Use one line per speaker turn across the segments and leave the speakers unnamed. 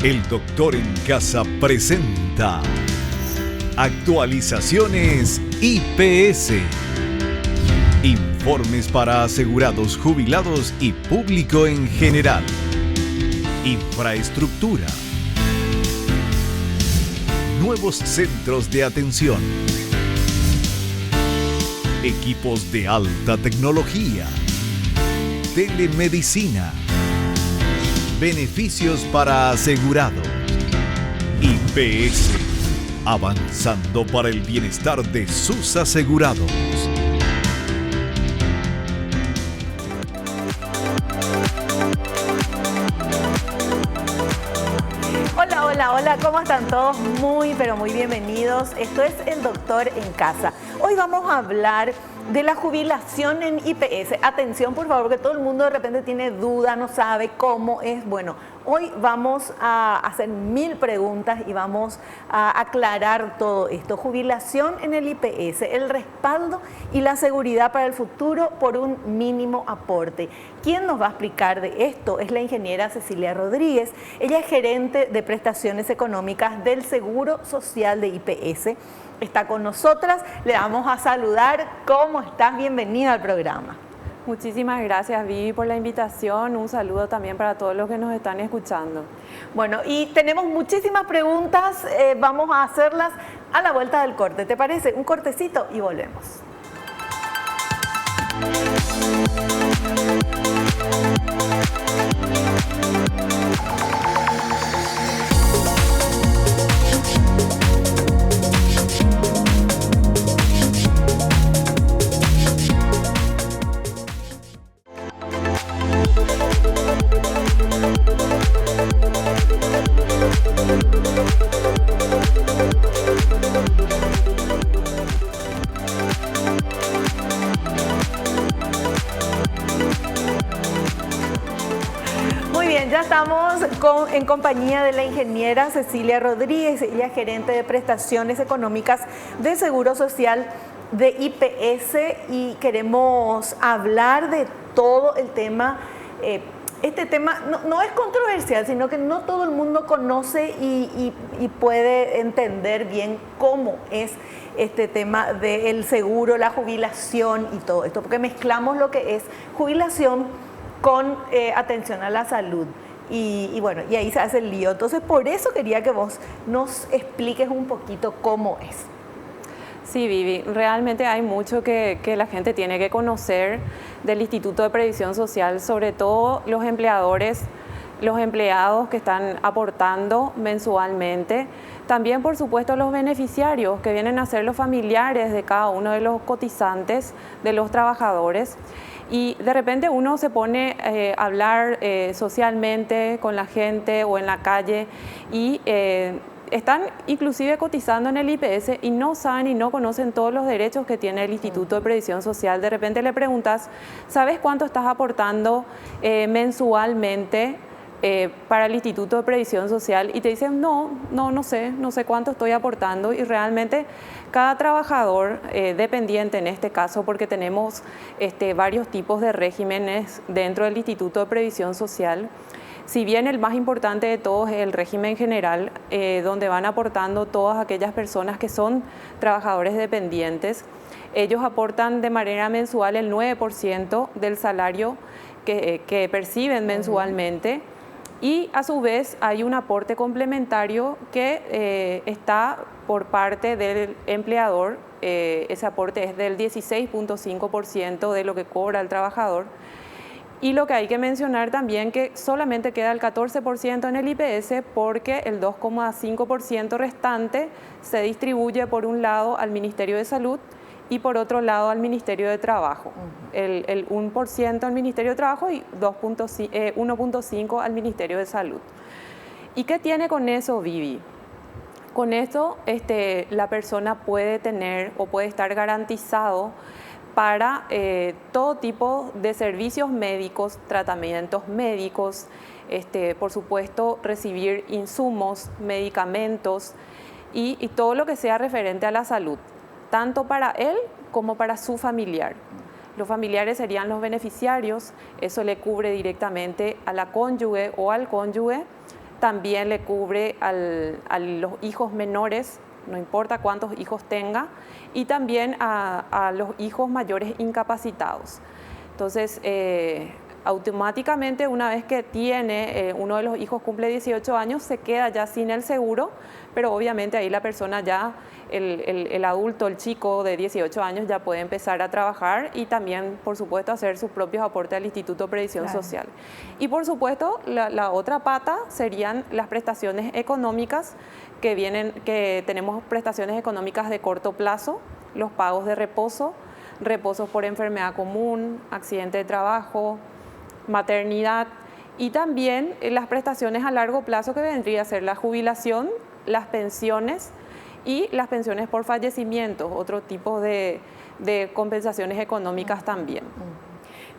El Doctor en Casa presenta Actualizaciones IPS. Informes para asegurados, jubilados y público en general. Infraestructura. Nuevos centros de atención. Equipos de alta tecnología. Telemedicina. Beneficios para asegurados. IPS. Avanzando para el bienestar de sus asegurados.
Hola, ¿cómo están todos? Muy, pero muy bienvenidos. Esto es El Doctor en Casa. Hoy vamos a hablar de la jubilación en IPS. Atención, por favor, que todo el mundo de repente tiene duda, no sabe cómo es. Bueno, hoy vamos a hacer 1000 preguntas y vamos a aclarar todo esto. Jubilación en el IPS, el respaldo y la seguridad para el futuro por un mínimo aporte. ¿Quién nos va a explicar de esto? Es la ingeniera Cecilia Rodríguez. Ella es gerente de prestaciones económicas del Seguro Social de IPS. Está con nosotras, le vamos a saludar. ¿Cómo estás? Bienvenida al programa.
Muchísimas gracias, Vivi, por la invitación. Un saludo también para todos los que nos están escuchando.
Bueno, y tenemos muchísimas preguntas, vamos a hacerlas a la vuelta del corte. ¿Te parece? Un cortecito y volvemos. Ya estamos en compañía de la ingeniera Cecilia Rodríguez, ella es gerente de prestaciones económicas de Seguro Social de IPS y queremos hablar de todo el tema. Este tema no es controversial, sino que no todo el mundo conoce y puede entender bien cómo es este tema del seguro, la jubilación y todo esto, porque mezclamos lo que es jubilación con atención a la salud. Y bueno, y ahí se hace el lío. Entonces, por eso quería que vos nos expliques un poquito cómo es.
Sí, Vivi, realmente hay mucho que la gente tiene que conocer del Instituto de Previsión Social, sobre todo los empleadores, los empleados que están aportando mensualmente. También, por supuesto, los beneficiarios, que vienen a ser los familiares de cada uno de los cotizantes, de los trabajadores. Y de repente uno se pone a hablar socialmente con la gente o en la calle y están inclusive cotizando en el IPS y no saben y no conocen todos los derechos que tiene el Instituto de Previsión Social. De repente le preguntas, ¿sabes cuánto estás aportando mensualmente para el Instituto de Previsión Social? Y te dicen, no sé cuánto estoy aportando. Y realmente cada trabajador dependiente en este caso, porque tenemos varios tipos de regímenes dentro del Instituto de Previsión Social. Si bien el más importante de todos es el régimen general, donde van aportando todas aquellas personas que son trabajadores dependientes, ellos aportan de manera mensual el 9% del salario que perciben mensualmente. Y a su vez hay un aporte complementario que está por parte del empleador. Ese aporte es del 16.5% de lo que cobra el trabajador. Y lo que hay que mencionar también que solamente queda el 14% en el IPS porque el 2,5% restante se distribuye por un lado al Ministerio de Salud y por otro lado al Ministerio de Trabajo. El 1% al Ministerio de Trabajo y 1,5% al Ministerio de Salud. ¿Y qué tiene con eso, Vivi? Con esto la persona puede tener o puede estar garantizado para todo tipo de servicios médicos, tratamientos médicos, por supuesto recibir insumos, medicamentos y todo lo que sea referente a la salud, tanto para él como para su familiar. Los familiares serían los beneficiarios, eso le cubre directamente a la cónyuge o al cónyuge también le cubre a los hijos menores, no importa cuántos hijos tenga, y también a los hijos mayores incapacitados. Entonces, automáticamente una vez que tiene, uno de los hijos cumple 18 años, se queda ya sin el seguro, pero obviamente ahí la persona ya, el adulto, el chico de 18 años ya puede empezar a trabajar y también, por supuesto, hacer sus propios aportes al Instituto de Previsión Social. Y por supuesto, la otra pata serían las prestaciones económicas que tenemos prestaciones económicas de corto plazo, los pagos de reposos por enfermedad común, accidente de trabajo, maternidad, y también las prestaciones a largo plazo que vendría a ser la jubilación, las pensiones y las pensiones por fallecimiento, otro tipo de compensaciones económicas también.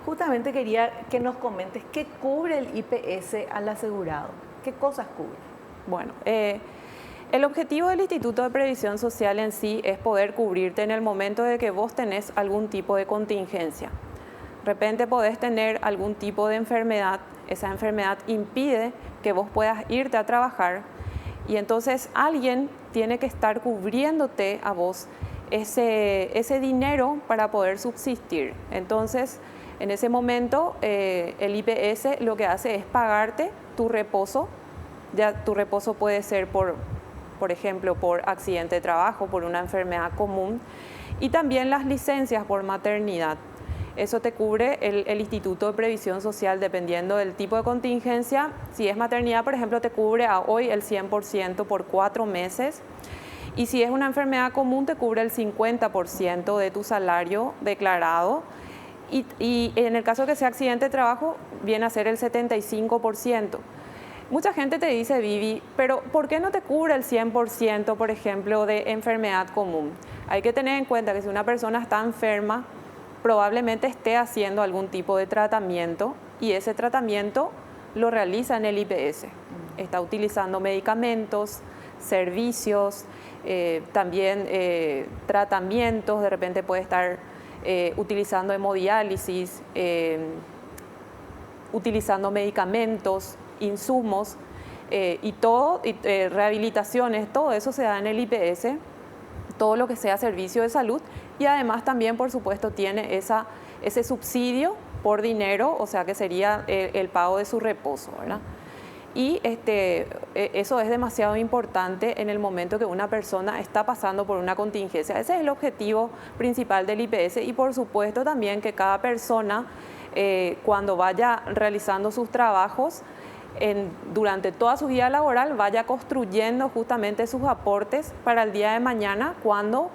Justamente quería que nos comentes qué cubre el IPS al asegurado, qué cosas cubre.
Bueno, el objetivo del Instituto de Previsión Social en sí es poder cubrirte en el momento de que vos tenés algún tipo de contingencia. De repente podés tener algún tipo de enfermedad, esa enfermedad impide que vos puedas irte a trabajar y entonces alguien tiene que estar cubriéndote a vos ese dinero para poder subsistir. Entonces, en ese momento, el IPS lo que hace es pagarte tu reposo. Ya tu reposo puede ser por ejemplo, por accidente de trabajo, por una enfermedad común, y también las licencias por maternidad. Eso te cubre el Instituto de Previsión Social dependiendo del tipo de contingencia. Si es maternidad, por ejemplo, te cubre a hoy el 100% por 4 meses. Y si es una enfermedad común, te cubre el 50% de tu salario declarado. Y en el caso que sea accidente de trabajo, viene a ser el 75%. Mucha gente te dice, Vivi, pero ¿por qué no te cubre el 100%, por ejemplo, de enfermedad común? Hay que tener en cuenta que si una persona está enferma, probablemente esté haciendo algún tipo de tratamiento y ese tratamiento lo realiza en el IPS. Está utilizando medicamentos, servicios, también tratamientos, de repente puede estar utilizando hemodiálisis, utilizando medicamentos, insumos y todo, rehabilitaciones, todo eso se da en el IPS, todo lo que sea servicio de salud y además también, por supuesto, tiene ese subsidio por dinero, o sea que sería el pago de su reposo, ¿verdad? Y eso es demasiado importante en el momento que una persona está pasando por una contingencia. Ese es el objetivo principal del IPS y por supuesto también que cada persona cuando vaya realizando sus trabajos durante toda su vida laboral vaya construyendo justamente sus aportes para el día de mañana cuando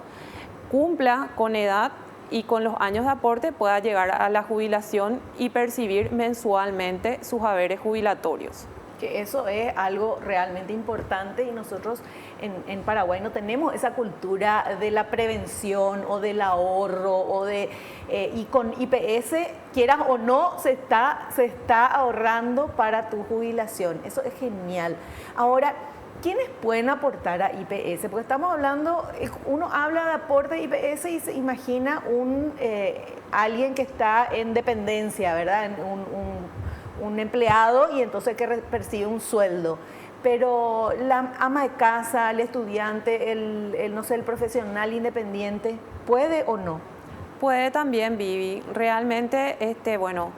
cumpla con edad y con los años de aporte pueda llegar a la jubilación y percibir mensualmente sus haberes jubilatorios.
Que eso es algo realmente importante y nosotros en Paraguay no tenemos esa cultura de la prevención o del ahorro y con IPS, quieras o no, se está ahorrando para tu jubilación. Eso es genial. Ahora, ¿quiénes pueden aportar a IPS? Porque estamos hablando, uno habla de aporte de IPS y se imagina alguien que está en dependencia, ¿verdad? Un empleado y entonces que percibe un sueldo. Pero la ama de casa, el estudiante, no sé, el profesional independiente, ¿puede o no?
Puede también, Vivi. Realmente, bueno,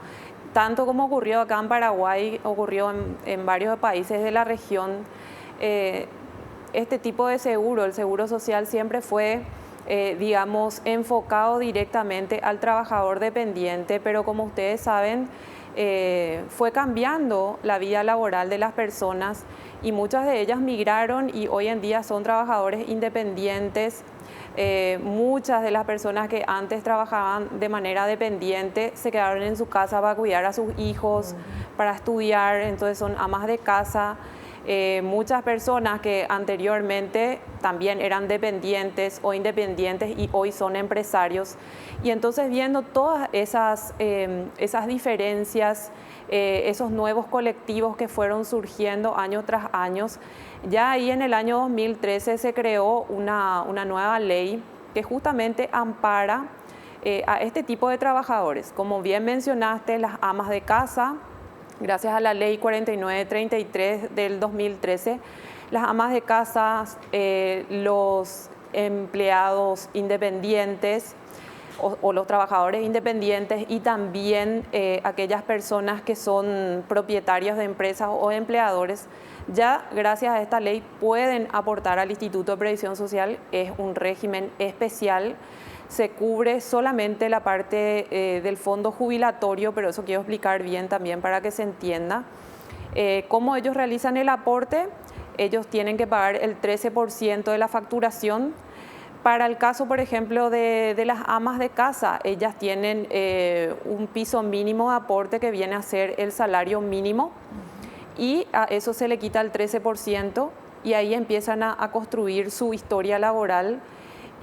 tanto como ocurrió acá en Paraguay, ocurrió en varios países de la región, este tipo de seguro, el seguro social, siempre fue, digamos, enfocado directamente al trabajador dependiente, pero como ustedes saben, fue cambiando la vida laboral de las personas y muchas de ellas migraron y hoy en día son trabajadores independientes. Muchas de las personas que antes trabajaban de manera dependiente se quedaron en su casa para cuidar a sus hijos, para estudiar, entonces son amas de casa. Muchas personas que anteriormente también eran dependientes o independientes y hoy son empresarios. Y entonces viendo todas esas diferencias, esos nuevos colectivos que fueron surgiendo año tras año, ya ahí en el año 2013 se creó una nueva ley que justamente ampara a este tipo de trabajadores. Como bien mencionaste, las amas de casa, gracias a la ley 4933 del 2013, las amas de casa, los empleados independientes o los trabajadores independientes y también aquellas personas que son propietarios de empresas o empleadores, ya gracias a esta ley pueden aportar al Instituto de Previsión Social. Es un régimen especial, se cubre solamente la parte del fondo jubilatorio, pero eso quiero explicar bien también para que se entienda. Cómo ellos realizan el aporte, ellos tienen que pagar el 13% de la facturación. Para el caso, por ejemplo, de las amas de casa, ellas tienen un piso mínimo de aporte que viene a ser el salario mínimo y a eso se le quita el 13% y ahí empiezan a construir su historia laboral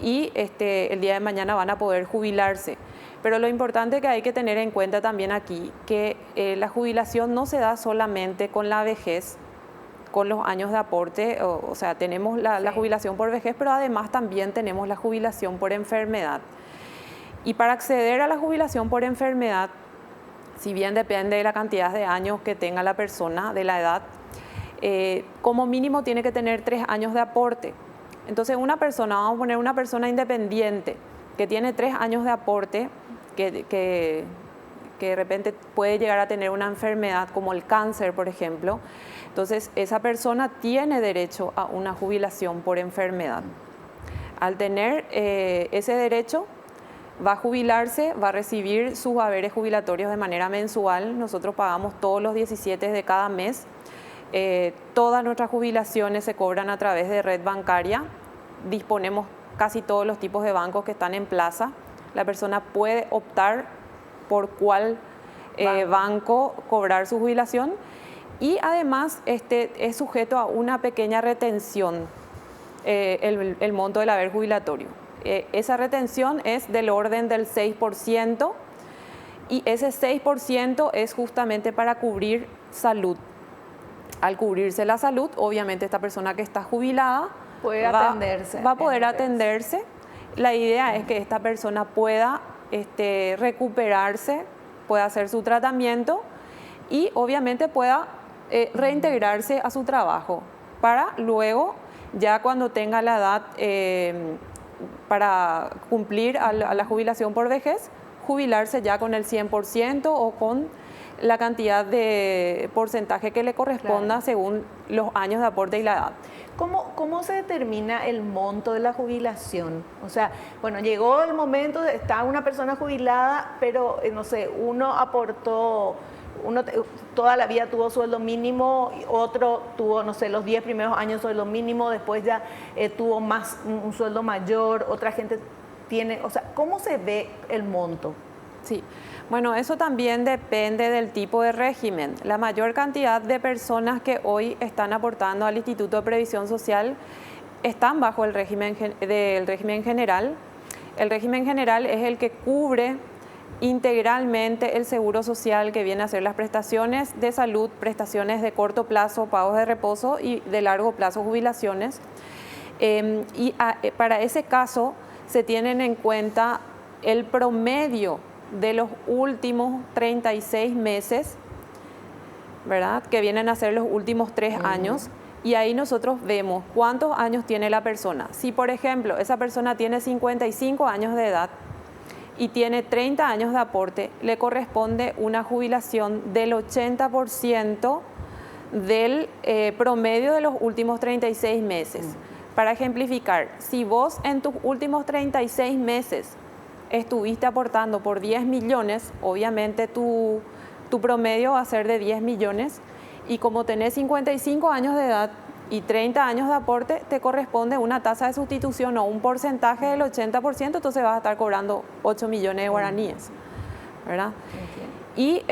y el día de mañana van a poder jubilarse. Pero lo importante que hay que tener en cuenta también aquí, que la jubilación no se da solamente con la vejez, con los años de aporte, o sea, tenemos la jubilación por vejez, pero además también tenemos la jubilación por enfermedad. Y para acceder a la jubilación por enfermedad, si bien depende de la cantidad de años que tenga la persona, de la edad, como mínimo tiene que tener 3 años de aporte. Entonces una persona, vamos a poner una persona independiente que tiene 3 años de aporte, que de repente puede llegar a tener una enfermedad como el cáncer, por ejemplo, entonces esa persona tiene derecho a una jubilación por enfermedad. Al tener ese derecho, va a jubilarse, va a recibir sus haberes jubilatorios de manera mensual. Nosotros pagamos todos los 17 de cada mes. Todas nuestras jubilaciones se cobran a través de red bancaria. Disponemos casi todos los tipos de bancos que están en plaza. La persona puede optar por cuál banco cobrar su jubilación y además es sujeto a una pequeña retención el monto del haber jubilatorio. Esa retención es del orden del 6% y ese 6% es justamente para cubrir salud. Al cubrirse la salud, obviamente esta persona que está jubilada va a poder atenderse. La idea es que esta persona pueda recuperarse, pueda hacer su tratamiento y obviamente pueda reintegrarse a su trabajo para luego, ya cuando tenga la edad para cumplir a la jubilación por vejez, jubilarse ya con el 100% o con la cantidad de porcentaje que le corresponda según los años de aporte y la edad.
¿Cómo se determina el monto de la jubilación? O sea, bueno, llegó el momento, está una persona jubilada, pero no sé, uno aportó, toda la vida tuvo sueldo mínimo, otro tuvo, no sé, los 10 primeros años sueldo mínimo, después ya tuvo más, un sueldo mayor, otra gente tiene, o sea, ¿cómo se ve el monto?
Sí, bueno, eso también depende del tipo de régimen. La mayor cantidad de personas que hoy están aportando al Instituto de Previsión Social están bajo el régimen general. El régimen general es el que cubre integralmente el seguro social, que viene a ser las prestaciones de salud, prestaciones de corto plazo, pagos de reposo y de largo plazo, jubilaciones. Para ese caso se tienen en cuenta el promedio de los últimos 36 meses, ¿verdad? Que vienen a ser los últimos 3 años. Y ahí nosotros vemos cuántos años tiene la persona. Si, por ejemplo, esa persona tiene 55 años de edad y tiene 30 años de aporte, le corresponde una jubilación del 80% del promedio de los últimos 36 meses. Para ejemplificar, si vos en tus últimos 36 meses estuviste aportando por 10 millones, obviamente tu promedio va a ser de 10 millones y como tenés 55 años de edad y 30 años de aporte, te corresponde una tasa de sustitución o un porcentaje del 80%, entonces vas a estar cobrando 8 millones de guaraníes, ¿verdad? Y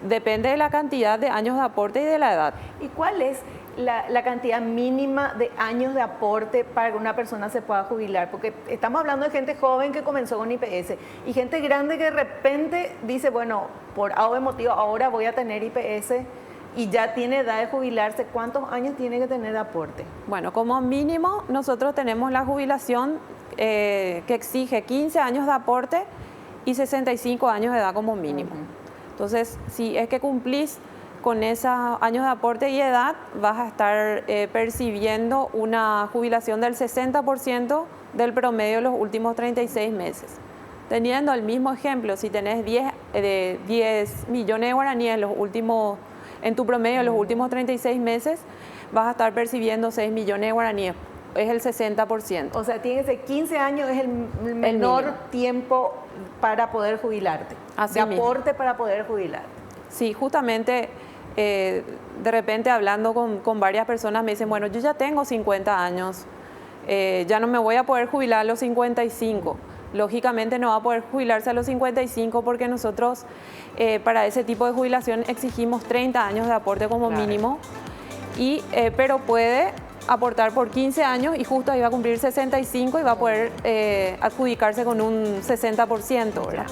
depende de la cantidad de años de aporte y de la edad.
¿Y cuál es la cantidad mínima de años de aporte para que una persona se pueda jubilar? Porque estamos hablando de gente joven que comenzó con IPS y gente grande que de repente dice, bueno, por algún motivo ahora voy a tener IPS y ya tiene edad de jubilarse. ¿Cuántos años tiene que tener de aporte?
Bueno, como mínimo nosotros tenemos la jubilación que exige 15 años de aporte y 65 años de edad como mínimo. Entonces, si es que cumplís con esos años de aporte y edad vas a estar percibiendo una jubilación del 60% del promedio de los últimos 36 meses. Teniendo el mismo ejemplo, si tenés 10 millones de guaraníes en tu promedio en los últimos 36 meses, vas a estar percibiendo 6 millones de guaraníes. Es el 60%.
O sea, tiene que ser 15 años, es el menor tiempo para poder jubilarte.
Así
de aporte para poder jubilarte.
Sí, justamente de repente hablando con varias personas me dicen, bueno, yo ya tengo 50 años, ya no me voy a poder jubilar a los 55. Lógicamente no va a poder jubilarse a los 55 porque nosotros para ese tipo de jubilación exigimos 30 años de aporte como mínimo, pero puede aportar por 15 años y justo ahí va a cumplir 65 y va a poder adjudicarse con un 60%, ¿verdad?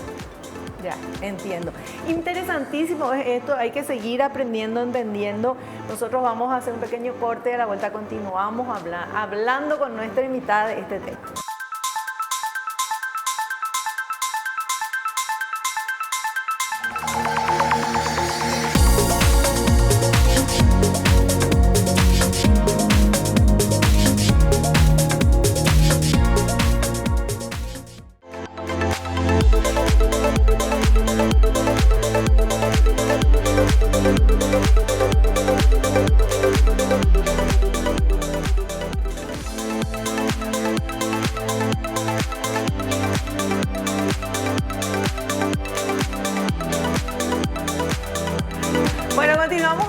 Ya, entiendo. Interesantísimo es esto, hay que seguir aprendiendo, entendiendo. Nosotros vamos a hacer un pequeño corte, a la vuelta continuamos hablando con nuestra invitada de este tema.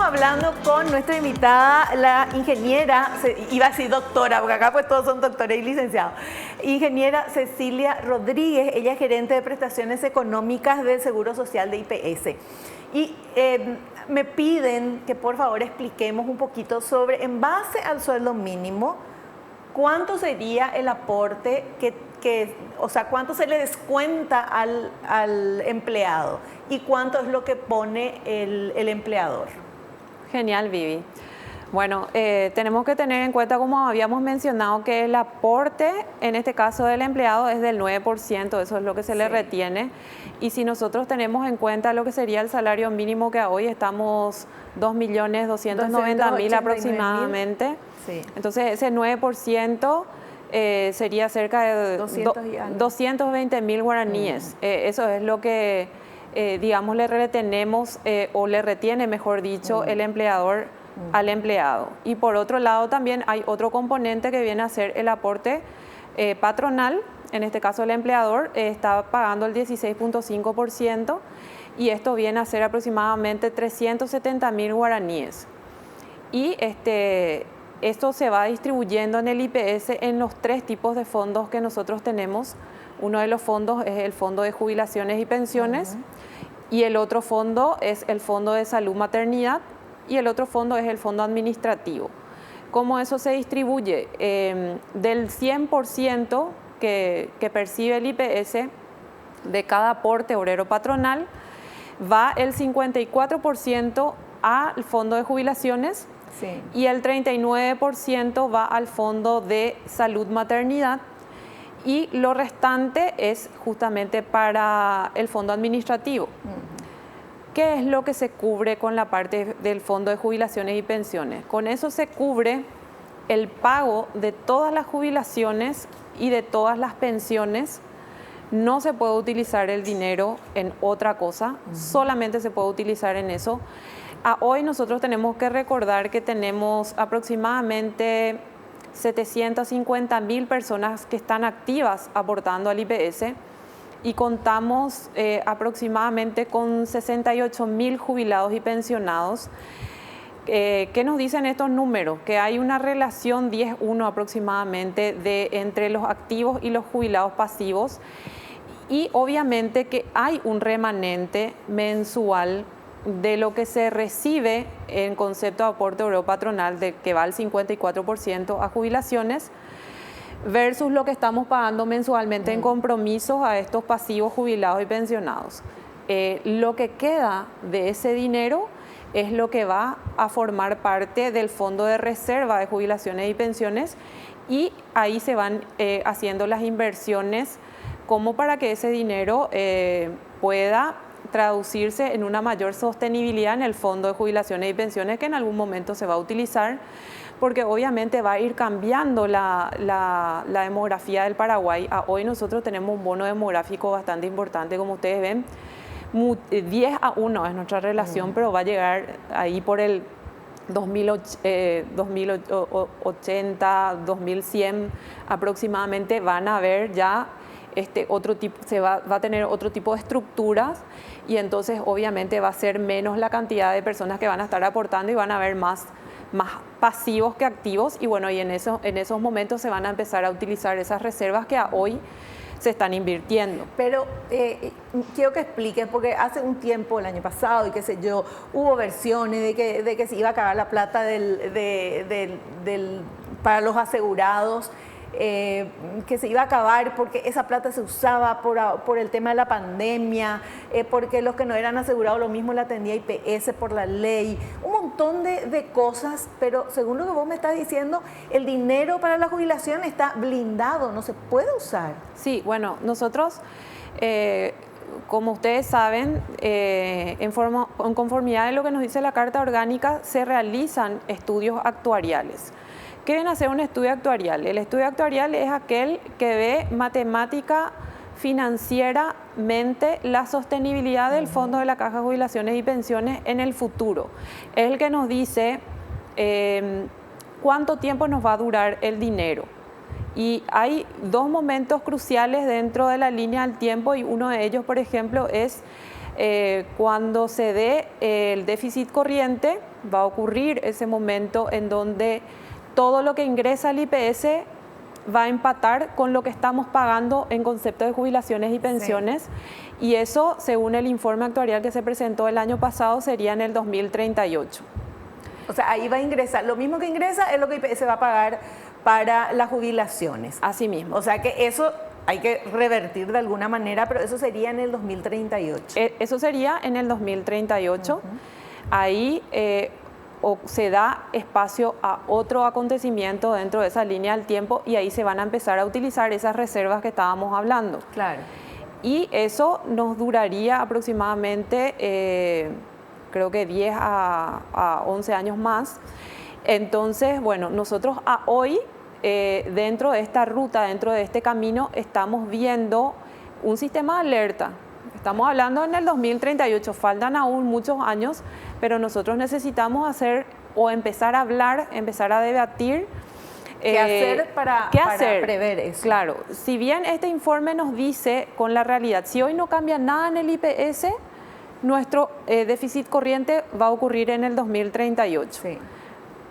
Hablando con nuestra invitada, la ingeniera, iba a decir doctora, porque acá pues todos son doctores y licenciados, ingeniera Cecilia Rodríguez, ella es gerente de prestaciones económicas del Seguro Social de IPS. Y me piden que por favor expliquemos un poquito sobre, en base al sueldo mínimo, cuánto sería el aporte o sea, cuánto se le descuenta al empleado y cuánto es lo que pone el empleador.
Genial, Vivi. Bueno, tenemos que tener en cuenta, como habíamos mencionado, que el aporte, en este caso del empleado, es del 9%, eso es lo que se le retiene. Y si nosotros tenemos en cuenta lo que sería el salario mínimo, que hoy estamos 2.290.000 aproximadamente, entonces ese 9% sería cerca de 220.000 guaraníes. Eso es lo que digamos, le retenemos o le retiene, mejor dicho, el empleador al empleado. Y por otro lado también hay otro componente que viene a ser el aporte patronal. En este caso el empleador está pagando el 16.5% y esto viene a ser aproximadamente 370.000 guaraníes. Y esto se va distribuyendo en el IPS en los 3 tipos de fondos que nosotros tenemos. Uno de los fondos es el Fondo de Jubilaciones y Pensiones y el otro fondo es el Fondo de Salud Maternidad y el otro fondo es el Fondo Administrativo. ¿Cómo eso se distribuye? Del 100% que percibe el IPS de cada aporte obrero patronal, va el 54% al Fondo de Jubilaciones y el 39% va al Fondo de Salud Maternidad. Y lo restante es justamente para el fondo administrativo. ¿Qué es lo que se cubre con la parte del Fondo de Jubilaciones y Pensiones? Con eso se cubre el pago de todas las jubilaciones y de todas las pensiones. No se puede utilizar el dinero en otra cosa, solamente se puede utilizar en eso. Hoy nosotros tenemos que recordar que tenemos aproximadamente 750.000 personas que están activas aportando al IPS y contamos aproximadamente con 68.000 jubilados y pensionados. ¿Qué nos dicen estos números? Que hay una relación 10:1 aproximadamente entre los activos y los jubilados pasivos y obviamente que hay un remanente mensual de lo que se recibe en concepto de aporte obrero patronal, de que va al 54% a jubilaciones, versus lo que estamos pagando mensualmente en compromisos a estos pasivos jubilados y pensionados. Lo que queda de ese dinero es lo que va a formar parte del Fondo de Reserva de Jubilaciones y Pensiones y ahí se van haciendo las inversiones como para que ese dinero pueda traducirse en una mayor sostenibilidad en el fondo de jubilaciones y pensiones que en algún momento se va a utilizar, porque obviamente va a ir cambiando la demografía del Paraguay. Hoy nosotros tenemos un bono demográfico bastante importante, como ustedes ven, 10-1 es nuestra relación, pero va a llegar ahí por el 2080, 2100 aproximadamente, van a haber ya otro tipo, va a tener otro tipo de estructuras, y entonces obviamente va a ser menos la cantidad de personas que van a estar aportando y van a haber más pasivos que activos, y bueno, y en esos momentos se van a empezar a utilizar esas reservas que hoy se están invirtiendo.
Pero quiero que expliques, porque hace un tiempo, el año pasado, y qué sé yo, hubo versiones de que se iba a acabar la plata para los asegurados, que se iba a acabar porque esa plata se usaba por el tema de la pandemia, porque los que no eran asegurados lo mismo la tenía IPS por la ley, un montón de cosas, pero según lo que vos me estás diciendo, el dinero para la jubilación está blindado, no se puede usar.
Sí, bueno, nosotros, como ustedes saben, en conformidad de lo que nos dice la Carta Orgánica, se realizan estudios actuariales. ¿Qué viene a ser un estudio actuarial? El estudio actuarial es aquel que ve matemática financieramente la sostenibilidad del fondo de la Caja de Jubilaciones y Pensiones en el futuro. Es el que nos dice cuánto tiempo nos va a durar el dinero. Y hay dos momentos cruciales dentro de la línea del tiempo, y uno de ellos, por ejemplo, es cuando se dé el déficit corriente. Va a ocurrir ese momento en donde todo lo que ingresa al IPS va a empatar con lo que estamos pagando en concepto de jubilaciones y pensiones, sí. Y eso, según el informe actuarial que se presentó el año pasado, sería en el 2038.
O sea, ahí va a ingresar, lo mismo que ingresa es lo que IPS va a pagar para las jubilaciones.
Así mismo.
O sea que eso hay que revertir de alguna manera, pero eso sería en el 2038.
Eso sería en el 2038. Ahí se da espacio a otro acontecimiento dentro de esa línea del tiempo, y ahí se van a empezar a utilizar esas reservas que estábamos hablando.
Claro.
Y eso nos duraría aproximadamente, creo que 10 a 11 años más. Entonces, bueno, nosotros hoy, dentro de esta ruta, dentro de este camino, estamos viendo un sistema de alerta. Estamos hablando en el 2038, faltan aún muchos años, pero nosotros necesitamos empezar a hablar, empezar a debatir.
¿Qué hacer para prever eso?
Claro, si bien este informe nos dice con la realidad, si hoy no cambia nada en el IPS, nuestro déficit corriente va a ocurrir en el 2038. Sí.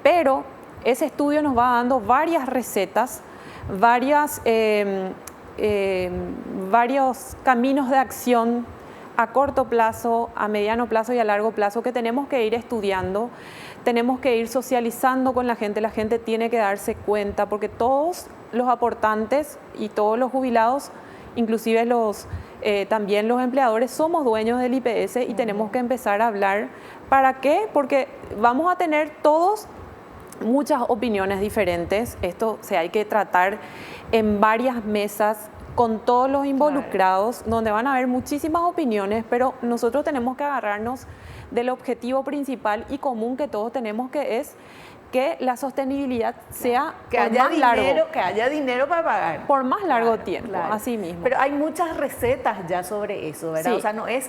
Pero ese estudio nos va dando varias recetas, varios caminos de acción a corto plazo, a mediano plazo y a largo plazo que tenemos que ir estudiando, tenemos que ir socializando con la gente tiene que darse cuenta, porque todos los aportantes y todos los jubilados, inclusive también los empleadores, somos dueños del IPS y tenemos que empezar a hablar. ¿Para qué? Porque vamos a tener todos muchas opiniones diferentes. Esto hay que tratar en varias mesas con todos los involucrados, claro, donde van a haber muchísimas opiniones, pero nosotros tenemos que agarrarnos del objetivo principal y común que todos tenemos, que es que la sostenibilidad sea
que haya dinero para pagar.
Por más largo tiempo, claro. Así mismo.
Pero hay muchas recetas ya sobre eso, ¿verdad? Sí. O sea, no es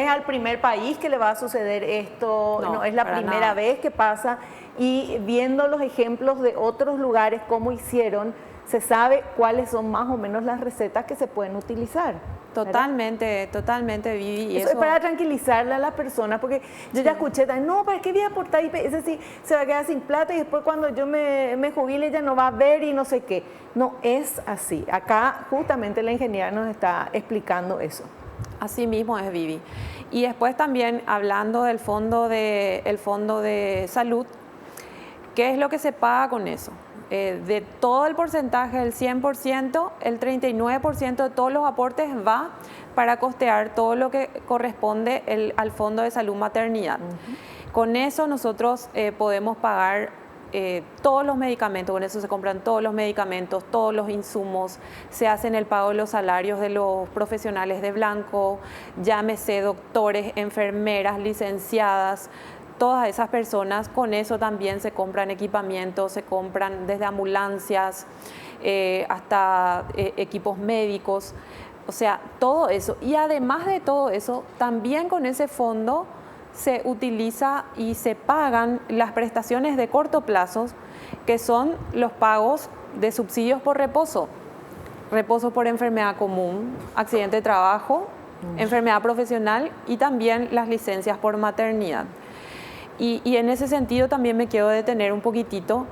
al primer país que le va a suceder esto, no es la primera vez que pasa. Y viendo los ejemplos de otros lugares, cómo hicieron, se sabe cuáles son más o menos las recetas que se pueden utilizar.
Totalmente, Vivi.
Eso es para tranquilizarle a las personas, porque yo ya escuché, no, ¿para qué voy a aportar IPS si se va a quedar sin plata y después cuando yo me jubile ya no va a ver y no sé qué? No es así. Acá justamente la ingeniera nos está explicando eso.
Así mismo es, Vivi. Y después también hablando del fondo de salud, ¿qué es lo que se paga con eso? De todo el porcentaje, del 100%, el 39% de todos los aportes va para costear todo lo que corresponde al Fondo de Salud Maternidad. Con eso nosotros podemos pagar todos los medicamentos, con eso se compran todos los medicamentos, todos los insumos, se hacen el pago de los salarios de los profesionales de blanco, llámese doctores, enfermeras, licenciadas, todas esas personas. Con eso también se compran equipamientos, se compran desde ambulancias hasta equipos médicos, o sea, todo eso. Y además de todo eso, también con ese fondo se utiliza y se pagan las prestaciones de corto plazo, que son los pagos de subsidios por reposo, reposo por enfermedad común, accidente de trabajo, enfermedad profesional y también las licencias por maternidad. Y en ese sentido también me quiero detener un poquitito.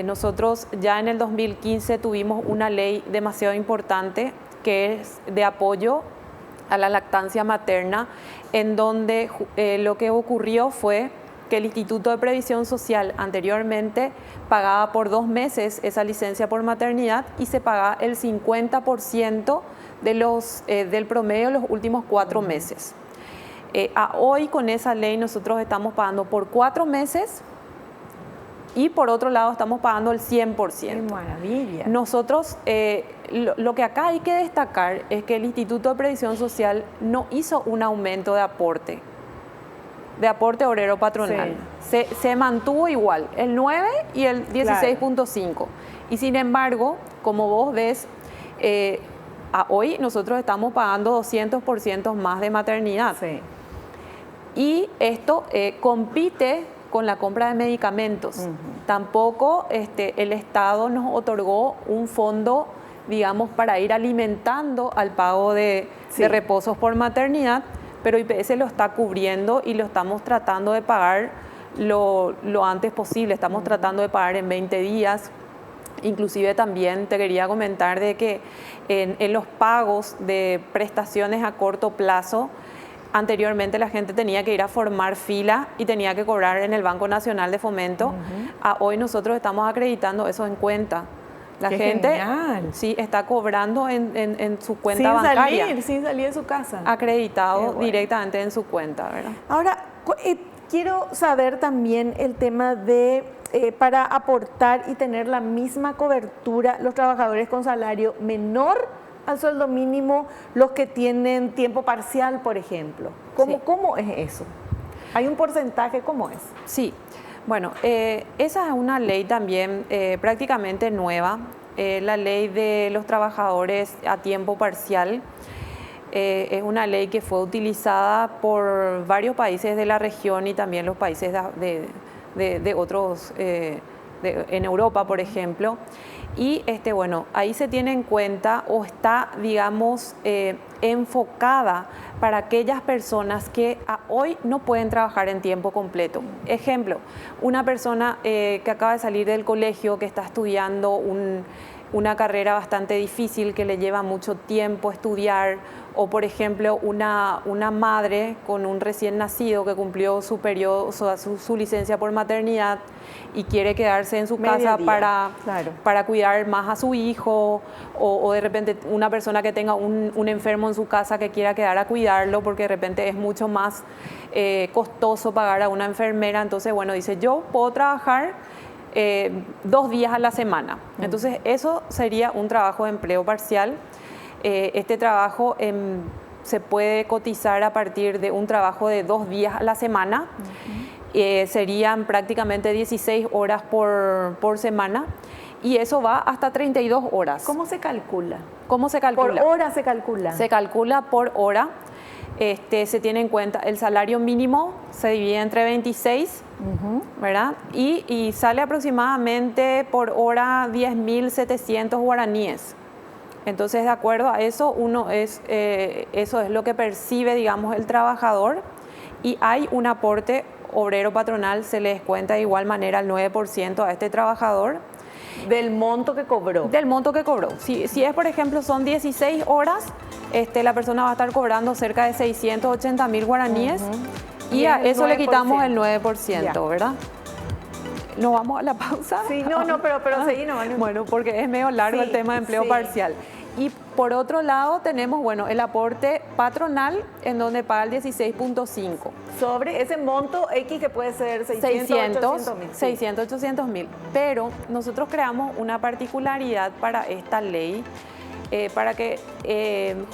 Nosotros ya en el 2015 tuvimos una ley demasiado importante que es de apoyo a la lactancia materna, en donde lo que ocurrió fue que el Instituto de Previsión Social anteriormente pagaba por 2 meses esa licencia por maternidad y se pagaba el 50% del promedio de los últimos 4 meses. Hoy con esa ley nosotros estamos pagando por 4 meses y por otro lado estamos pagando el 100%.
¡Qué maravilla!
Nosotros, lo que acá hay que destacar es que el Instituto de Previsión Social no hizo un aumento de aporte obrero patronal.
Sí.
Se mantuvo igual, el 9 y el 16.5. Claro. Y sin embargo, como vos ves, hoy nosotros estamos pagando 200% más de maternidad.
Sí.
Y esto compite con la compra de medicamentos. Tampoco el Estado nos otorgó un fondo, digamos, para ir alimentando al pago de reposos por maternidad, pero IPS lo está cubriendo y lo estamos tratando de pagar lo antes posible. Estamos tratando de pagar en 20 días. Inclusive también te quería comentar de que en los pagos de prestaciones a corto plazo, anteriormente la gente tenía que ir a formar fila y tenía que cobrar en el Banco Nacional de Fomento. Hoy nosotros estamos acreditando eso en cuenta. La gente sí está cobrando en su cuenta bancaria.
Sin salir de su casa.
Acreditado directamente en su cuenta, ¿verdad?
Ahora, quiero saber también el tema de, para aportar y tener la misma cobertura, los trabajadores con salario menor al sueldo mínimo, los que tienen tiempo parcial, por ejemplo. ¿Cómo es eso? ¿Hay un porcentaje? ¿Cómo es?
Sí, bueno, esa es una ley también prácticamente nueva, la ley de los trabajadores a tiempo parcial. Es una ley que fue utilizada por varios países de la región y también los países de otros, en Europa, por ejemplo. Y bueno, ahí se tiene en cuenta o está, digamos, enfocada para aquellas personas que hoy no pueden trabajar en tiempo completo. Ejemplo, una persona que acaba de salir del colegio, que está estudiando una carrera bastante difícil, que le lleva mucho tiempo estudiar, o por ejemplo una madre con un recién nacido que cumplió su periodo, su licencia por maternidad y quiere quedarse en su casa para cuidar más a su hijo, o de repente una persona que tenga un enfermo en su casa que quiera quedar a cuidarlo porque de repente es mucho más costoso pagar a una enfermera. Entonces, bueno, dice, yo puedo trabajar 2 días a la semana. Entonces, eso sería un trabajo de empleo parcial. Este trabajo se puede cotizar a partir de un trabajo de 2 días a la semana. Serían prácticamente 16 horas por semana y eso va hasta 32 horas.
¿Cómo se calcula?
¿Cómo se calcula?
¿Por hora se calcula?
Se calcula por hora. Se tiene en cuenta el salario mínimo, se divide entre 26, ¿verdad? Y sale aproximadamente por hora 10.700 guaraníes. Entonces, de acuerdo a eso, eso es lo que percibe, digamos, el trabajador, y hay un aporte obrero patronal, se le descuenta de igual manera el 9% a este trabajador.
¿Del monto que cobró?
Del monto que cobró. Si es, por ejemplo, son 16 horas, la persona va a estar cobrando cerca de 680.000 guaraníes y a eso le quitamos el 9%, ¿verdad? ¿Nos vamos a la pausa?
Sí, no, pero seguí nomás.
Bueno, porque es medio largo el tema de empleo parcial. Y Por otro lado, tenemos, bueno, el aporte patronal, en donde paga el 16.5.
Sobre ese monto X que puede ser
600, 800 mil. Pero nosotros creamos una particularidad para esta ley, para que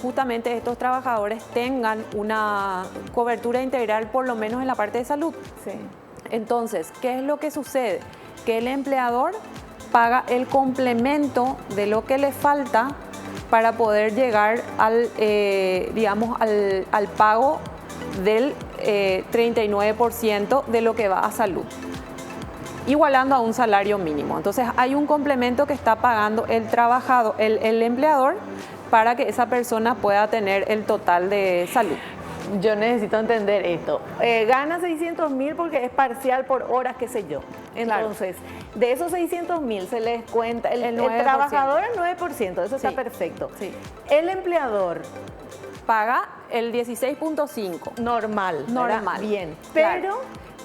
justamente estos trabajadores tengan una cobertura integral, por lo menos en la parte de salud.
Sí.
Entonces, ¿qué es lo que sucede? Que el empleador paga el complemento de lo que le falta para poder llegar al, digamos, al pago del 39% de lo que va a salud, igualando a un salario mínimo. Entonces hay un complemento que está pagando el trabajador, el empleador, para que esa persona pueda tener el total de salud.
Yo necesito entender esto. Gana 600.000 porque es parcial por horas, qué sé yo. Entonces, de esos 600.000 se les cuenta el trabajador el 9%, eso está perfecto.
Sí.
El empleador
paga el 16.5.
normal. Bien.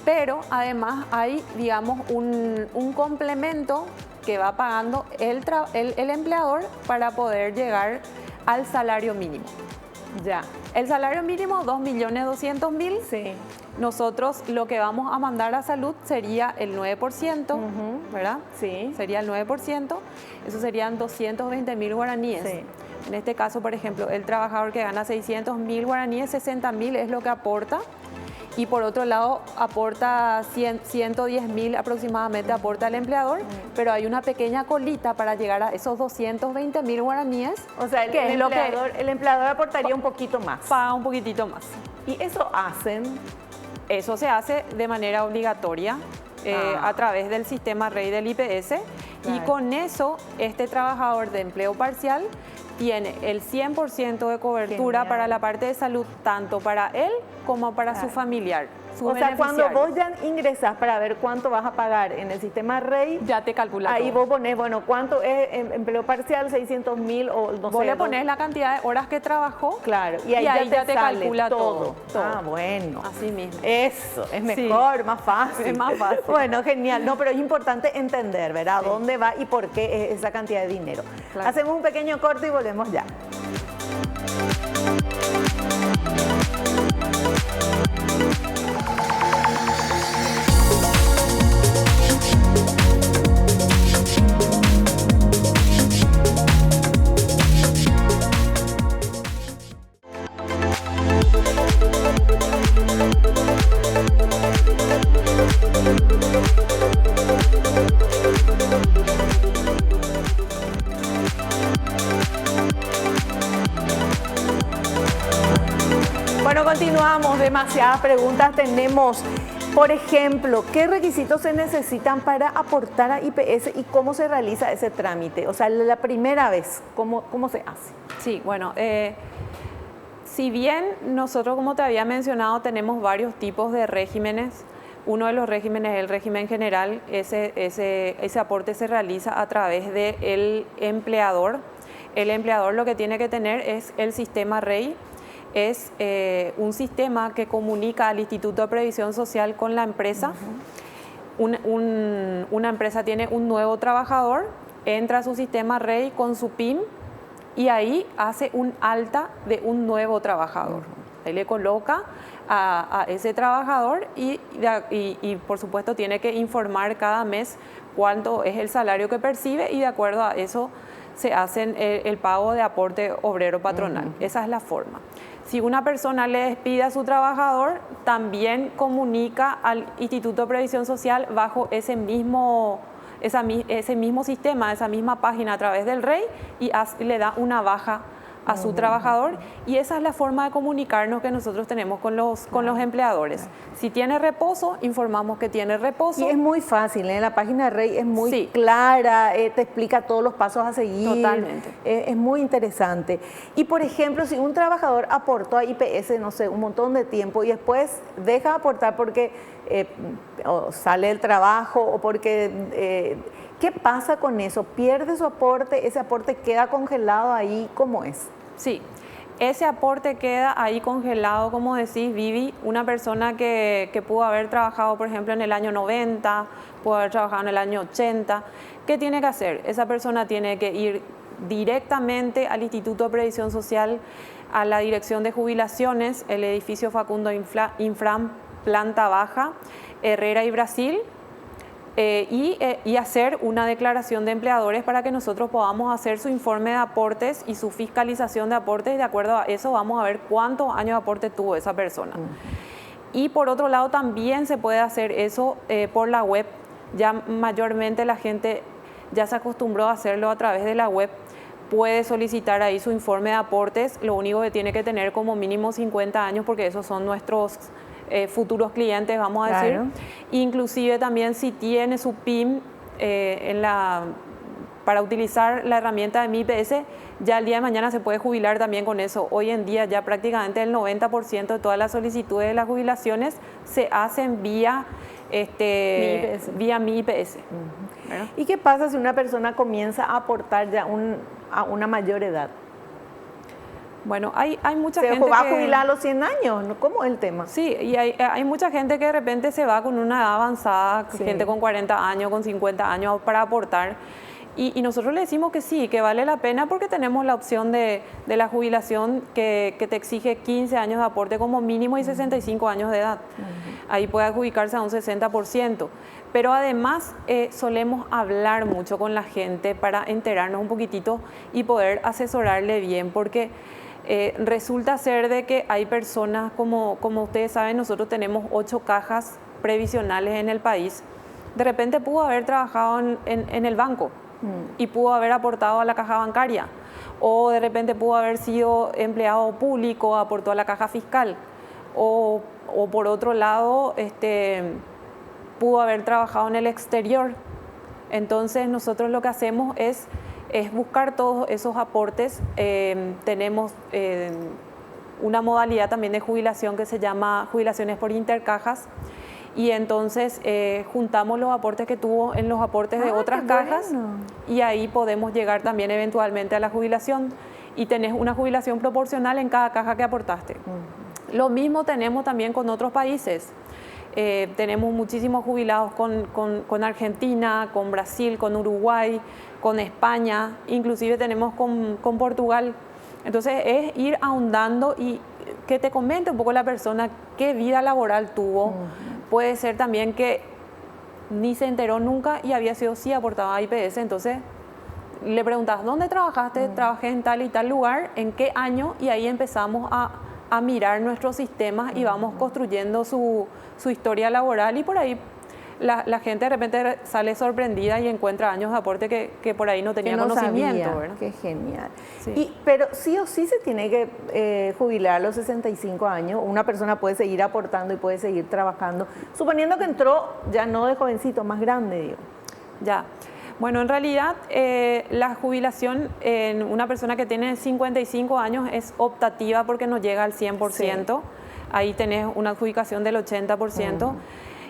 Pero además hay, digamos, un complemento que va pagando el empleador para poder llegar al salario mínimo.
Ya.
El salario mínimo, 2.200.000.
Sí.
Nosotros lo que vamos a mandar a salud sería el 9%, ¿verdad?
Sí.
Sería el 9%. Eso serían 220.000 guaraníes.
Sí.
En este caso, por ejemplo, el trabajador que gana 600.000 guaraníes, 60.000 es lo que aporta. Y por otro lado, aporta 110.000 aproximadamente, aporta el empleador, pero hay una pequeña colita para llegar a esos 220.000 guaraníes.
O sea, el empleador aportaría un poquito más.
Paga un poquitito más.
¿Y eso hacen?
Eso se hace de manera obligatoria a través del sistema REI del IPS. Y con eso, este trabajador de empleo parcial tiene el 100% de cobertura para la parte de salud, tanto para él como para su familiar.
O sea, cuando vos ya ingresás para ver cuánto vas a pagar en el sistema REI,
ya te calcula
ahí
todo.
vos pones, bueno, cuánto es empleo parcial, 600.000 o no sé.
Vos le pones la cantidad de horas que trabajó.
Claro, y ahí ya te calcula todo. Ah, bueno.
Así mismo.
Eso, es mejor, más fácil.
Es más fácil.
Bueno, genial. No, pero es importante entender, ¿verdad?
Sí.
¿Dónde va y por qué es esa cantidad de dinero?
Claro.
Hacemos un pequeño corte y volvemos ya. Bueno, continuamos. Demasiadas preguntas tenemos. Por ejemplo, ¿qué requisitos se necesitan para aportar a IPS y cómo se realiza ese trámite? O sea, la primera vez, ¿cómo se hace?
Sí, bueno, si bien nosotros, como te había mencionado, tenemos varios tipos de regímenes. Uno de los regímenes es el régimen general. Ese aporte se realiza a través del empleador. El empleador lo que tiene que tener es el sistema REI. Es un sistema que comunica al Instituto de Previsión Social con la empresa. Una empresa tiene un nuevo trabajador, entra a su sistema REI con su PIN y ahí hace un alta de un nuevo trabajador. Ahí le coloca a ese trabajador y por supuesto tiene que informar cada mes cuánto es el salario que percibe y de acuerdo a eso se hacen el pago de aporte obrero patronal. Esa es la forma. Si una persona le despide a su trabajador, también comunica al Instituto de Previsión Social bajo ese mismo sistema, esa misma página a través del REI y le da una baja a su trabajador y esa es la forma de comunicarnos que nosotros tenemos con los empleadores. Si tiene reposo, informamos que tiene reposo.
Y es muy fácil, la página de REI es muy clara, te explica todos los pasos a seguir.
Totalmente.
Es muy interesante. Y por ejemplo, si un trabajador aportó a IPS, no sé, un montón de tiempo y después deja de aportar porque o sale del trabajo o porque... ¿qué pasa con eso? ¿Pierde su aporte? ¿Ese aporte queda congelado ahí? ¿Cómo es?
Sí, ese aporte queda ahí congelado, como decís, Vivi. Una persona que pudo haber trabajado, por ejemplo, en el año 90, pudo haber trabajado en el año 80, ¿qué tiene que hacer? Esa persona tiene que ir directamente al Instituto de Previsión Social, a la Dirección de Jubilaciones, el edificio Facundo Infram, planta baja, Herrera y Brasil, y hacer una declaración de empleadores para que nosotros podamos hacer su informe de aportes y su fiscalización de aportes, y de acuerdo a eso vamos a ver cuántos años de aporte tuvo esa persona. Y por otro lado también se puede hacer eso por la web. Ya mayormente la gente ya se acostumbró a hacerlo a través de la web. Puede solicitar ahí su informe de aportes, lo único que tiene que tener como mínimo 50 años porque esos son nuestros futuros clientes, vamos a decir. Inclusive también si tiene su PIM para utilizar la herramienta de Mi IPS, ya el día de mañana se puede jubilar también con eso. Hoy en día ya prácticamente el 90% de todas las solicitudes de las jubilaciones se hacen vía Mi IPS.
¿Y qué pasa si una persona comienza a aportar ya a una mayor edad?
Bueno, hay mucha gente
que... ¿Va a jubilar a los 100 años? ¿Cómo es el tema?
Sí, y hay mucha gente que de repente se va con una edad avanzada, gente con 40 años, con 50 años para aportar. Y nosotros le decimos que sí, que vale la pena porque tenemos la opción de la jubilación que te exige 15 años de aporte como mínimo y 65 años de edad. Ahí puede adjudicarse a un 60%. Pero además solemos hablar mucho con la gente para enterarnos un poquitito y poder asesorarle bien, porque resulta ser de que hay personas, como ustedes saben, nosotros tenemos 8 cajas previsionales en el país. De repente pudo haber trabajado en el banco y pudo haber aportado a la caja bancaria, o de repente pudo haber sido empleado público, aportó a la caja fiscal, o por otro lado pudo haber trabajado en el exterior. Entonces nosotros lo que hacemos es buscar todos esos aportes. Tenemos una modalidad también de jubilación que se llama jubilaciones por intercajas, y entonces juntamos los aportes que tuvo en los aportes de otras cajas, y ahí podemos llegar también eventualmente a la jubilación, y tenés una jubilación proporcional en cada caja que aportaste. Lo mismo tenemos también con otros países. Tenemos muchísimos jubilados con Argentina, con Brasil, con Uruguay, con España, inclusive tenemos con Portugal. Entonces es ir ahondando y que te comente un poco la persona qué vida laboral tuvo. Puede ser también que ni se enteró nunca y había sido sí aportado a IPS, entonces le preguntas, ¿dónde trabajaste? Trabajé en tal y tal lugar, ¿en qué año? Y ahí empezamos a mirar nuestros sistemas y vamos construyendo su historia laboral, y por ahí la gente de repente sale sorprendida y encuentra años de aporte que por ahí no tenía conocimiento.
Sabía.
¿Verdad?
Qué genial. Sí. Pero sí o sí se tiene que jubilar a los 65 años. Una persona puede seguir aportando y puede seguir trabajando, suponiendo que entró ya no de jovencito, más grande, digo.
Ya. Bueno, en realidad la jubilación en una persona que tiene 55 años es optativa porque no llega al 100%. Sí. Ahí tenés una adjudicación del 80%.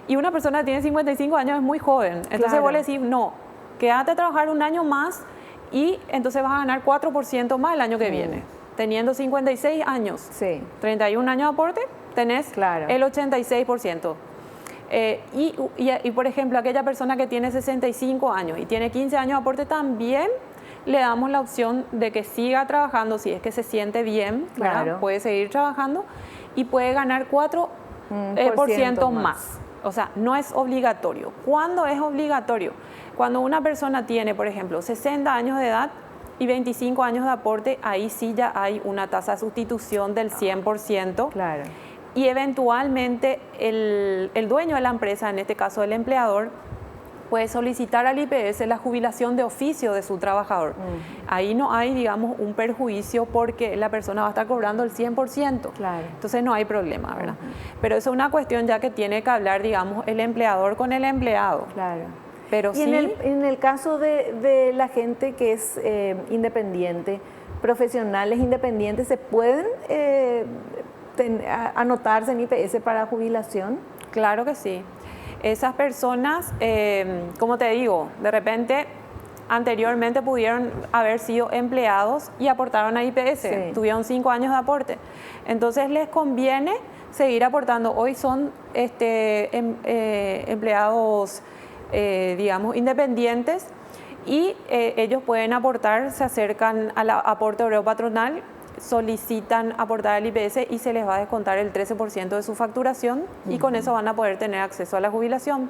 Y una persona que tiene 55 años es muy joven. Entonces vos le decís, no, quédate a trabajar un año más y entonces vas a ganar 4% más el año que viene. Teniendo 56 años, 31 años de aporte, tenés el 86%. Y por ejemplo, aquella persona que tiene 65 años y tiene 15 años de aporte, también le damos la opción de que siga trabajando si es que se siente bien, puede seguir trabajando y puede ganar 4% más. O sea, no es obligatorio. ¿Cuándo es obligatorio? Cuando una persona tiene, por ejemplo, 60 años de edad y 25 años de aporte, ahí sí ya hay una tasa de sustitución del 100%.
Claro.
Y eventualmente el dueño de la empresa, en este caso el empleador, puede solicitar al IPS la jubilación de oficio de su trabajador. Ahí no hay, digamos, un perjuicio porque la persona va a estar cobrando el 100%. Claro. Entonces no hay problema, ¿verdad? Pero eso es una cuestión ya que tiene que hablar, digamos, el empleador con el empleado.
Claro.
Pero
y
sí,
en el caso de la gente que es independiente, profesionales independientes, ¿se pueden anotarse en IPS para jubilación?
Claro que sí. Esas personas, como te digo, de repente anteriormente pudieron haber sido empleados y aportaron a IPS, tuvieron 5 años de aporte. Entonces les conviene seguir aportando. Hoy son empleados, digamos, independientes Y ellos pueden aportar, se acercan al aporte obrero patronal, solicitan aportar al IPS y se les va a descontar el 13% de su facturación y con eso van a poder tener acceso a la jubilación.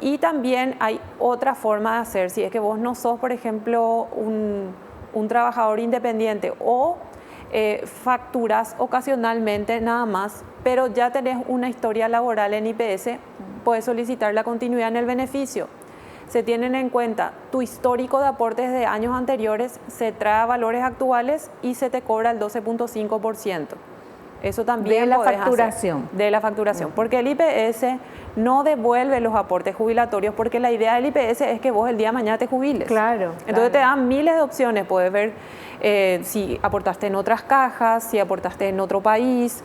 Y también hay otra forma de hacer, si es que vos no sos, por ejemplo, un trabajador independiente o facturas ocasionalmente nada más, pero ya tenés una historia laboral en IPS, puedes solicitar la continuidad en el beneficio. Se tienen en cuenta tu histórico de aportes de años anteriores, se trae a valores actuales y se te cobra el 12.5%. Eso también
de la
podés
facturación.
hacer, de la facturación, porque el IPS no devuelve los aportes jubilatorios, porque la idea del IPS es que vos el día de mañana te jubiles.
Claro.
Entonces te dan miles de opciones, puedes ver si aportaste en otras cajas, si aportaste en otro país,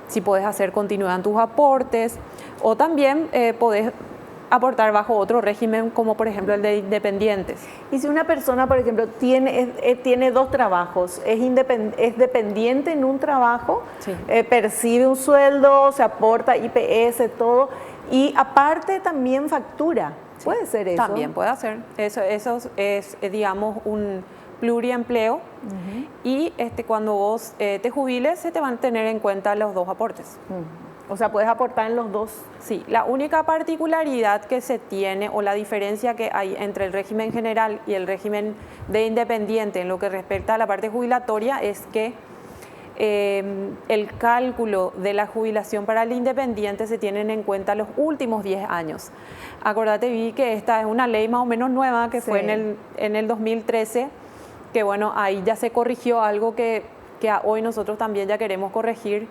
si puedes hacer continuidad en tus aportes, o también podés aportar bajo otro régimen, como por ejemplo el de independientes.
Y si una persona, por ejemplo, tiene dos trabajos, es dependiente en un trabajo,
Sí.
Percibe un sueldo, se aporta IPS, todo, y aparte también factura.
Sí,
¿Puede ser eso?
También puede hacer. Eso es digamos, un pluriempleo. Y cuando vos te jubiles, se te van a tener en cuenta los dos aportes.
O sea, puedes aportar en los dos.
Sí, la única particularidad que se tiene o la diferencia que hay entre el régimen general y el régimen de independiente en lo que respecta a la parte jubilatoria es que el cálculo de la jubilación para el independiente se tienen en cuenta los últimos 10 años. Acordate, vi que esta es una ley más o menos nueva que fue en el 2013, que bueno, ahí ya se corrigió algo que hoy nosotros también ya queremos corregir.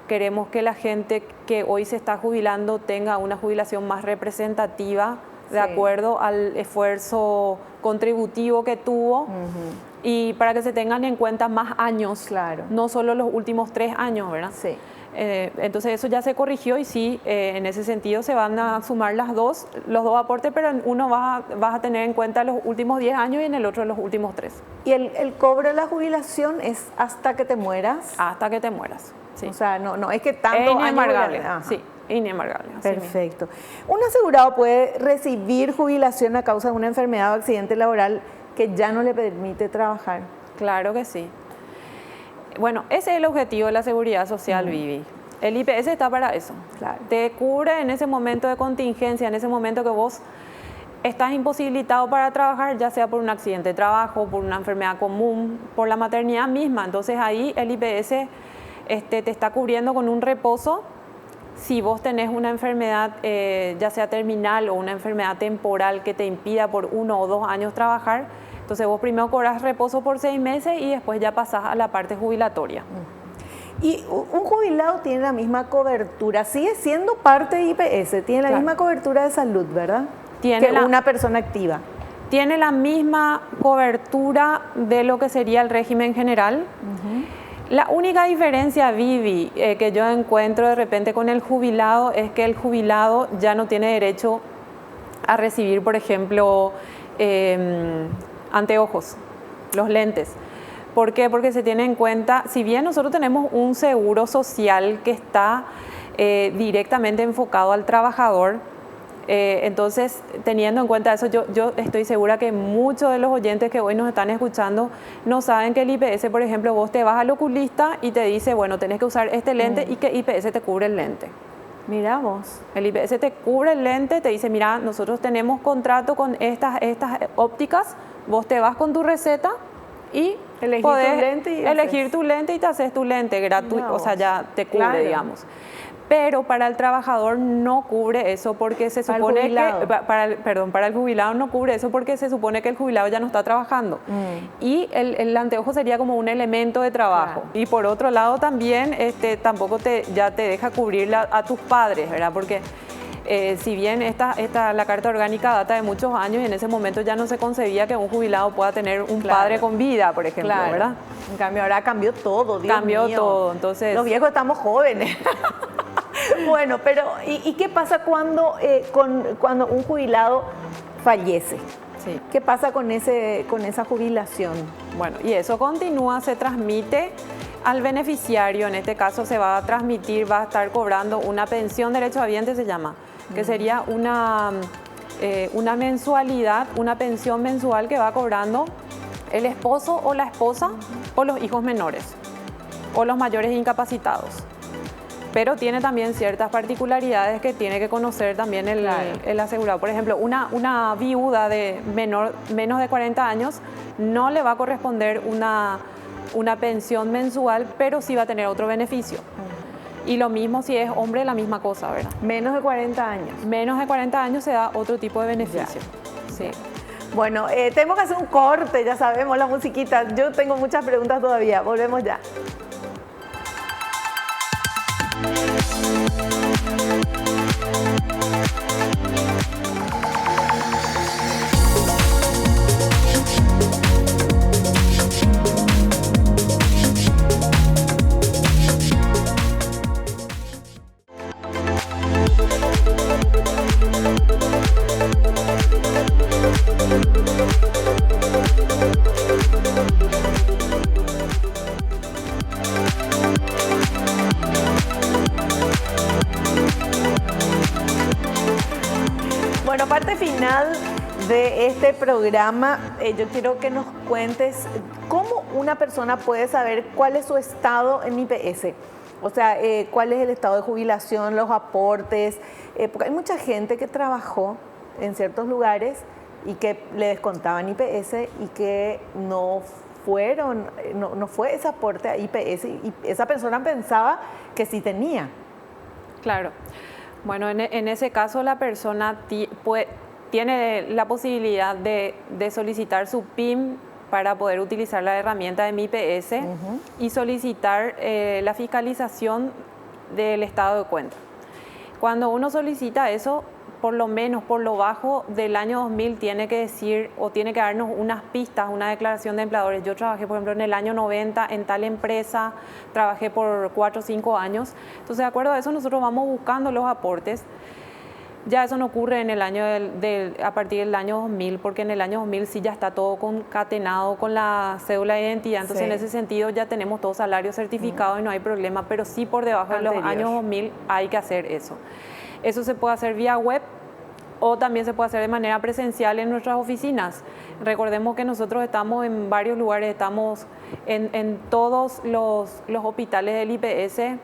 Queremos que la gente que hoy se está jubilando tenga una jubilación más representativa de acuerdo al esfuerzo contributivo que tuvo y para que se tengan en cuenta más años,
Claro.
no solo los últimos 3 años, ¿verdad?
Sí.
Entonces eso ya se corrigió y sí, en ese sentido se van a sumar los dos aportes, pero en uno vas a tener en cuenta los últimos 10 años y en el otro los últimos 3.
¿Y el cobro de la jubilación es hasta que te mueras?
Hasta que te mueras. Sí.
O sea, no es que
Es
tanto
inembargable.
Ajá.
Sí, inembargable. Así mismo.
Perfecto. ¿Un asegurado puede recibir jubilación a causa de una enfermedad o accidente laboral que ya no le permite trabajar?
Claro que sí. Bueno, ese es el objetivo de la seguridad social, Vivi. El IPS está para eso.
Claro.
Te cubre en ese momento de contingencia, en ese momento que vos estás imposibilitado para trabajar, ya sea por un accidente de trabajo, por una enfermedad común, por la maternidad misma. Entonces ahí el IPS te está cubriendo con un reposo. Si vos tenés una enfermedad, ya sea terminal o una enfermedad temporal que te impida por 1 o 2 años trabajar, entonces vos primero cobras reposo por 6 meses y después ya pasás a la parte jubilatoria.
Y un jubilado tiene la misma cobertura, sigue siendo parte de IPS, tiene la
Claro.
misma cobertura de salud, ¿verdad?
Tiene
que una persona activa.
Tiene la misma cobertura de lo que sería el régimen general. La única diferencia, Vivi, que yo encuentro de repente con el jubilado es que el jubilado ya no tiene derecho a recibir, por ejemplo, anteojos, los lentes. ¿Por qué? Porque se tiene en cuenta, si bien nosotros tenemos un seguro social que está directamente enfocado al trabajador, entonces, teniendo en cuenta eso, yo estoy segura que muchos de los oyentes que hoy nos están escuchando no saben que el IPS, por ejemplo, vos te vas al oculista y te dice, bueno, tenés que usar este lente y que IPS te cubre el lente.
Mira vos.
El IPS te cubre el lente, te dice, mira, nosotros tenemos contrato con estas ópticas, vos te vas con tu receta y
Elegir
podés
tu lente y
elegir
haces.
tu lente y te haces tu lente gratuito, o sea, ya te cubre,
Claro.
digamos. Pero para el trabajador no cubre eso porque se
Para el
supone
jubilado.
que, para el jubilado no cubre eso porque se supone que el jubilado ya no está trabajando. Y el anteojo sería como un elemento de trabajo.
Claro.
Y por otro lado también tampoco ya te deja cubrir a tus padres, ¿verdad? Porque si bien la Carta Orgánica data de muchos años y en ese momento ya no se concebía que un jubilado pueda tener un
Claro.
padre con vida, por ejemplo,
Claro.
¿verdad?
En cambio, ahora cambió todo, Dios
Cambió
mío.
todo, entonces...
Los viejos estamos jóvenes. Bueno, pero ¿y qué pasa cuando un jubilado fallece?
Sí.
¿Qué pasa con esa jubilación?
Bueno, y eso continúa, se transmite al beneficiario, en este caso se va a transmitir, va a estar cobrando una pensión derechohabiente, se llama, que sería una mensualidad, una pensión mensual que va cobrando el esposo o la esposa o los hijos menores o los mayores incapacitados. Pero tiene también ciertas particularidades que tiene que conocer también el asegurado. Por ejemplo, una viuda de menos de 40 años no le va a corresponder una pensión mensual, pero sí va a tener otro beneficio. Y lo mismo si es hombre, la misma cosa, ¿verdad?
Menos de 40 años.
Menos de 40 años se da otro tipo de beneficio. Sí.
Bueno, tenemos que hacer un corte, ya sabemos, la musiquita. Yo tengo muchas preguntas todavía. Volvemos ya. Bueno, parte final de este programa, yo quiero que nos cuentes cómo una persona puede saber cuál es su estado en IPS. O sea, cuál es el estado de jubilación, los aportes, porque hay mucha gente que trabajó en ciertos lugares y que le descontaban IPS y que no fue ese aporte a IPS y esa persona pensaba que sí tenía.
Claro. Bueno, en ese caso la persona tiene la posibilidad de solicitar su PIM para poder utilizar la herramienta de Mi IPS y solicitar la fiscalización del estado de cuenta. Cuando uno solicita eso, por lo menos por lo bajo del año 2000 tiene que decir o tiene que darnos unas pistas, una declaración de empleadores. Yo trabajé, por ejemplo, en el año 90 en tal empresa, trabajé por 4 o 5 años. Entonces, de acuerdo a eso, nosotros vamos buscando los aportes. Ya eso no ocurre en el año a partir del año 2000, porque en el año 2000 sí ya está todo concatenado con la cédula de identidad. Entonces, en ese sentido ya tenemos todo salario certificado y no hay problema, pero sí por debajo de los años 2000 hay que hacer eso. Eso se puede hacer vía web o también se puede hacer de manera presencial en nuestras oficinas. Recordemos que nosotros estamos en varios lugares, estamos en todos los hospitales del IPS,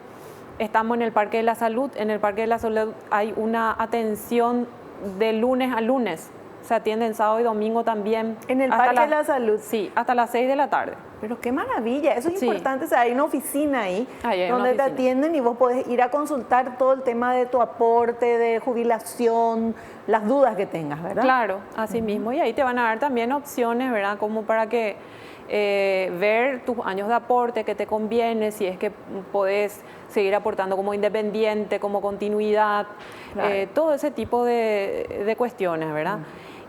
estamos en el Parque de la Salud. En el Parque de la Salud hay una atención de lunes a lunes. Se atienden sábado y domingo también.
¿En el Parque de la Salud?
Sí, hasta las 6 de la tarde.
Pero qué maravilla, eso es importante, o sea, hay una oficina ahí donde te atienden y vos podés ir a consultar todo el tema de tu aporte, de jubilación, las dudas que tengas, ¿verdad?
Claro, así mismo. Y ahí te van a dar también opciones, ¿verdad? Como para que ver tus años de aporte, que te conviene, si es que podés seguir aportando como independiente, como continuidad, todo ese tipo de cuestiones, ¿verdad?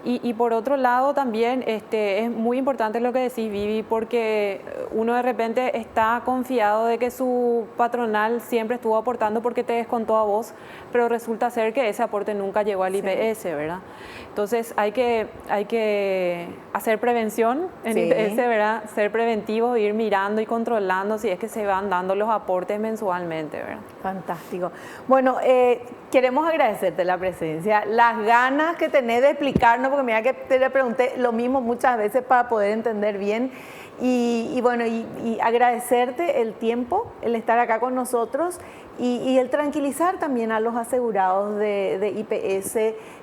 Y por otro lado también es muy importante lo que decís, Vivi, porque uno de repente está confiado de que su patronal siempre estuvo aportando porque te descontó a vos, pero resulta ser que ese aporte nunca llegó al IPS, ¿verdad? Entonces hay que hacer prevención en IPS, ¿verdad? Ser preventivo, ir mirando y controlando si es que se van dando los aportes mensualmente, ¿verdad?
Fantástico. Bueno, queremos agradecerte la presencia, las ganas que tenés de explicarnos, porque mira que te le pregunté lo mismo muchas veces para poder entender bien. Y bueno, y agradecerte el tiempo, el estar acá con nosotros y el tranquilizar también a los asegurados de IPS,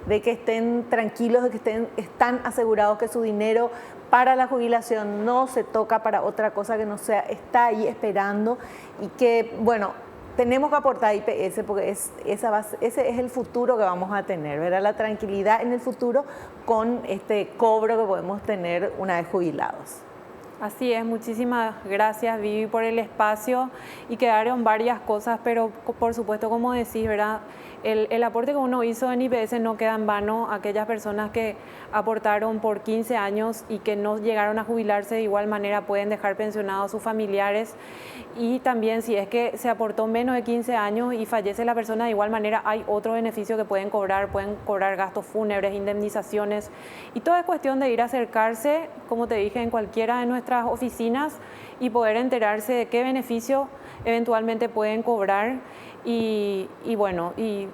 de que estén tranquilos, de que están asegurados que su dinero para la jubilación no se toca para otra cosa que no sea, está ahí esperando y que, bueno, tenemos que aportar a IPS porque ese es el futuro que vamos a tener, ¿verdad? La tranquilidad en el futuro con este cobro que podemos tener una vez jubilados.
Así es, muchísimas gracias, Vivi, por el espacio y quedaron varias cosas, pero por supuesto, como decís, ¿verdad? El aporte que uno hizo en IPS no queda en vano. Aquellas personas que aportaron por 15 años y que no llegaron a jubilarse de igual manera pueden dejar pensionados a sus familiares. Y también si es que se aportó menos de 15 años y fallece la persona, de igual manera hay otro beneficio que pueden cobrar gastos fúnebres, indemnizaciones. Y todo es cuestión de ir a acercarse, como te dije, en cualquiera de nuestras oficinas y poder enterarse de qué beneficio eventualmente pueden cobrar. Y bueno, y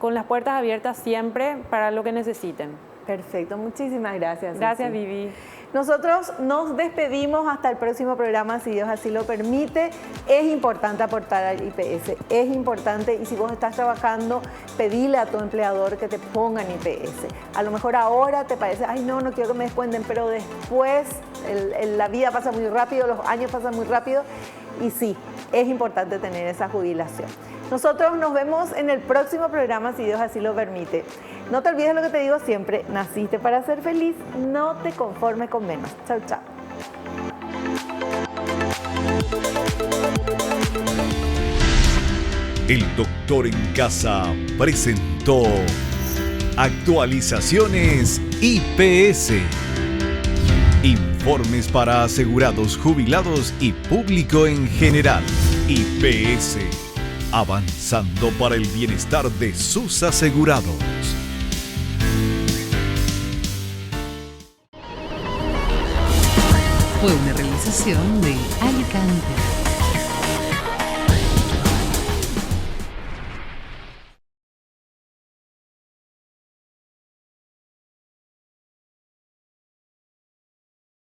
con las puertas abiertas siempre para lo que necesiten.
Perfecto, muchísimas gracias.
Gracias,
Ceci.
Vivi.
Nosotros nos despedimos hasta el próximo programa, si Dios así lo permite. Es importante aportar al IPS, es importante, y si vos estás trabajando, pedile a tu empleador que te pongan IPS. A lo mejor ahora te parece, ay no quiero que me descuenten, pero después la vida pasa muy rápido, los años pasan muy rápido, y sí, es importante tener esa jubilación. Nosotros nos vemos en el próximo programa, si Dios así lo permite. No te olvides lo que te digo siempre, naciste para ser feliz, no te conformes con menos. Chau, chau.
El Doctor en Casa presentó Actualizaciones IPS. Informes para asegurados, jubilados y público en general. IPS. Avanzando para el bienestar de sus asegurados.
Fue una realización de Alicante.